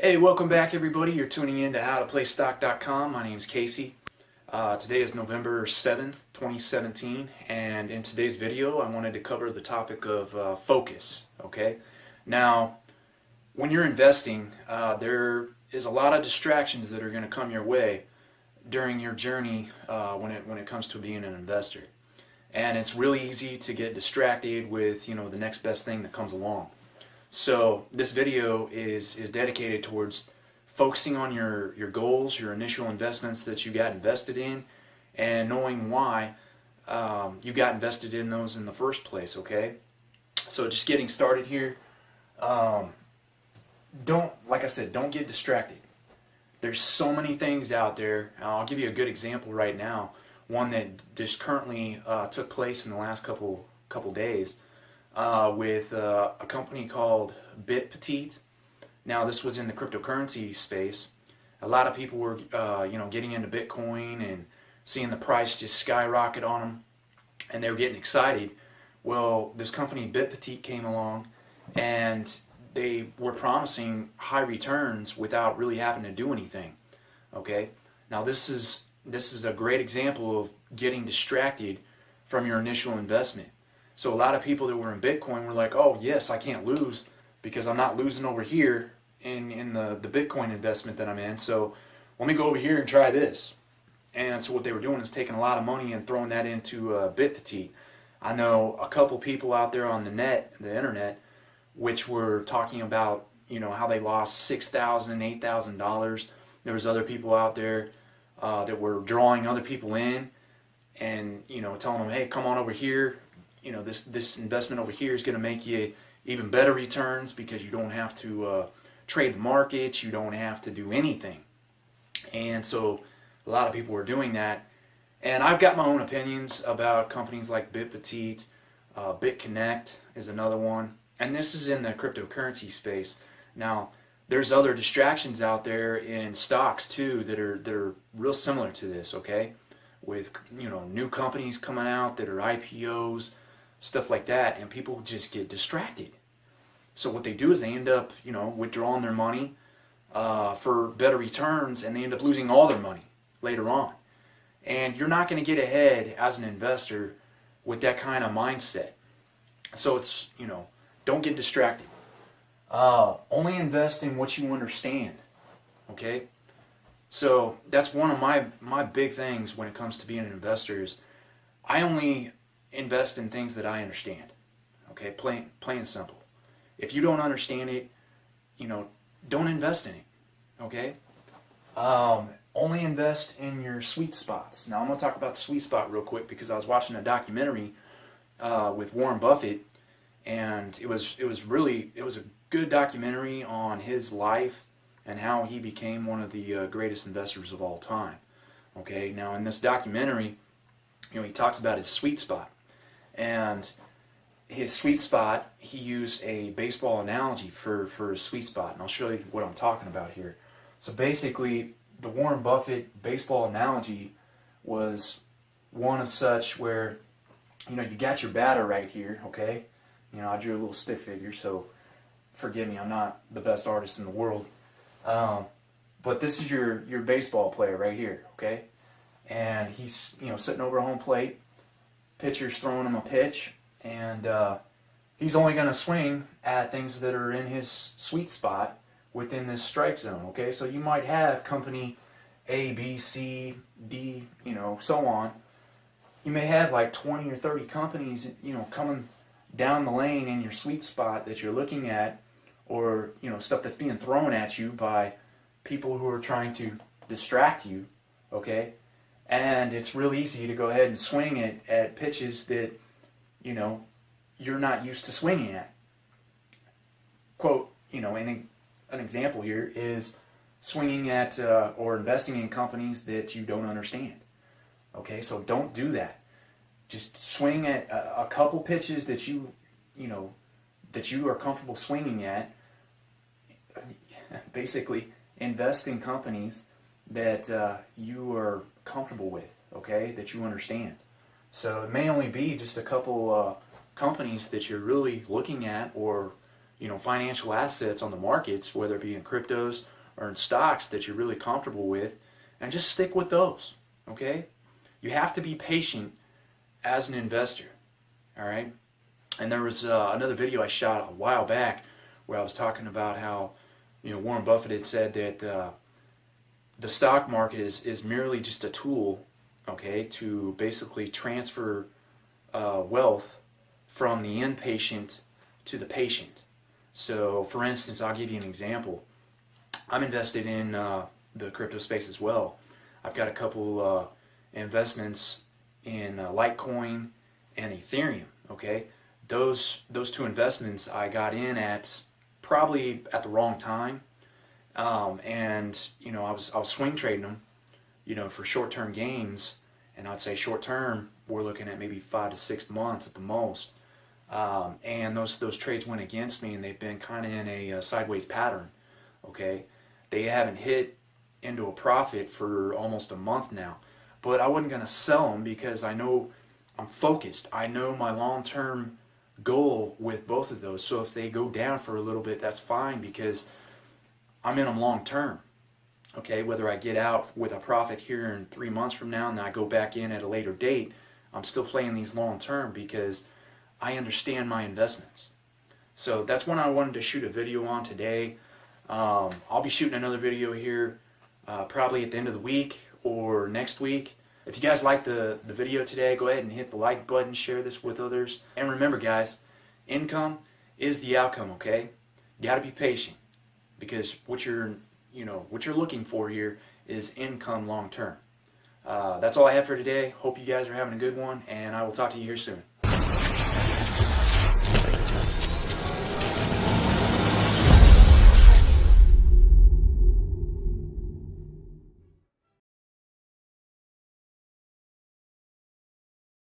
Hey, welcome back everybody. You're tuning in to howtoplaystock.com. My name is Casey. Today is November 7th, 2017, and in today's video I wanted to cover the topic of focus. Okay, now when you're investing, there is a lot of distractions that are going to come your way during your journey when it comes to being an investor, and it's really easy to get distracted with the next best thing that comes along. So this video is dedicated towards focusing on your goals, your initial investments that you got invested in, and knowing why you got invested in those in the first place. Okay, so just getting started here. Like I said, don't get distracted. There's so many things out there. I'll give you a good example right now. One that just currently took place in the last couple days. With a company called Petite. Now, this was in the cryptocurrency space. A lot of people were, getting into Bitcoin and seeing the price just skyrocket on them, and they were getting excited. Well, this company Petite came along, and they were promising high returns without really having to do anything. Okay. Now, this is a great example of getting distracted from your initial investment. So a lot of people that were in Bitcoin were like, oh yes, I can't lose because I'm not losing over here in the Bitcoin investment that I'm in. So let me go over here and try this. And so what they were doing is taking a lot of money and throwing that into Petite. I know a couple people out there on the internet, which were talking about how they lost $6,000, $8,000. There was other people out there that were drawing other people in and telling them, hey, come on over here. This investment over here is going to make you even better returns because you don't have to trade the markets, you don't have to do anything. And so a lot of people were doing that. And I've got my own opinions about companies like Petite, BitConnect is another one. And this is in the cryptocurrency space. Now, there's other distractions out there in stocks too that are real similar to this, okay? With new companies coming out that are IPOs, stuff like that, and people just get distracted. So what they do is they end up, withdrawing their money for better returns, and they end up losing all their money later on. And you're not going to get ahead as an investor with that kind of mindset. So it's, don't get distracted. Only invest in what you understand. Okay? So that's one of my big things when it comes to being an investor is I only invest in things that I understand. Okay, plain and simple. If you don't understand it, don't invest in it. Okay, only invest in your sweet spots. Now I'm going to talk about the sweet spot real quick because I was watching a documentary with Warren Buffett, and it was a good documentary on his life and how he became one of the greatest investors of all time. Okay, now in this documentary, he talks about his sweet spot. And his sweet spot, he used a baseball analogy for his sweet spot. And I'll show you what I'm talking about here. So basically, the Warren Buffett baseball analogy was one of such where, you got your batter right here, okay? I drew a little stick figure, so forgive me, I'm not the best artist in the world. But this is your baseball player right here, okay? And he's, sitting over a home plate. Pitcher's throwing him a pitch, and he's only going to swing at things that are in his sweet spot within this strike zone, okay? So you might have company A, B, C, D, so on. You may have like 20 or 30 companies, coming down the lane in your sweet spot that you're looking at, or, stuff that's being thrown at you by people who are trying to distract you, okay? And it's real easy to go ahead and swing at pitches that, you're not used to swinging at. Quote, an example here is swinging at or investing in companies that you don't understand. Okay, so don't do that. Just swing at a couple pitches that you are comfortable swinging at. Basically, invest in companies that you are comfortable with, okay, that you understand. So it may only be just a couple companies that you're really looking at, or financial assets on the markets, whether it be in cryptos or in stocks that you're really comfortable with, and just stick with those. Okay? You have to be patient as an investor. All right? And there was another video I shot a while back where I was talking about how, Warren Buffett had said that the stock market is merely just a tool, okay, to basically transfer wealth from the inpatient to the patient. So, for instance, I'll give you an example. I'm invested in the crypto space as well. I've got a couple investments in Litecoin and Ethereum. Okay, those two investments I got in at probably at the wrong time, and I was swing trading them, for short-term gains, and I'd say short-term we're looking at maybe 5 to 6 months at the most. And those trades went against me, and they've been kind of in a sideways pattern. Okay, they haven't hit into a profit for almost a month now, but I wasn't going to sell them because I know I'm focused. I know my long-term goal with both of those. So if they go down for a little bit, that's fine because I'm in them long-term. Okay, whether I get out with a profit here in 3 months from now and then I go back in at a later date, I'm still playing these long-term because I understand my investments. So that's what I wanted to shoot a video on today. I'll be shooting another video here probably at the end of the week or next week. If you guys like the video today, go ahead and hit the like button, share this with others. And remember, guys, income is the outcome, okay? You got to be patient because what you're looking for here is income long term. That's all I have for today. Hope you guys are having a good one, and I will talk to you here soon.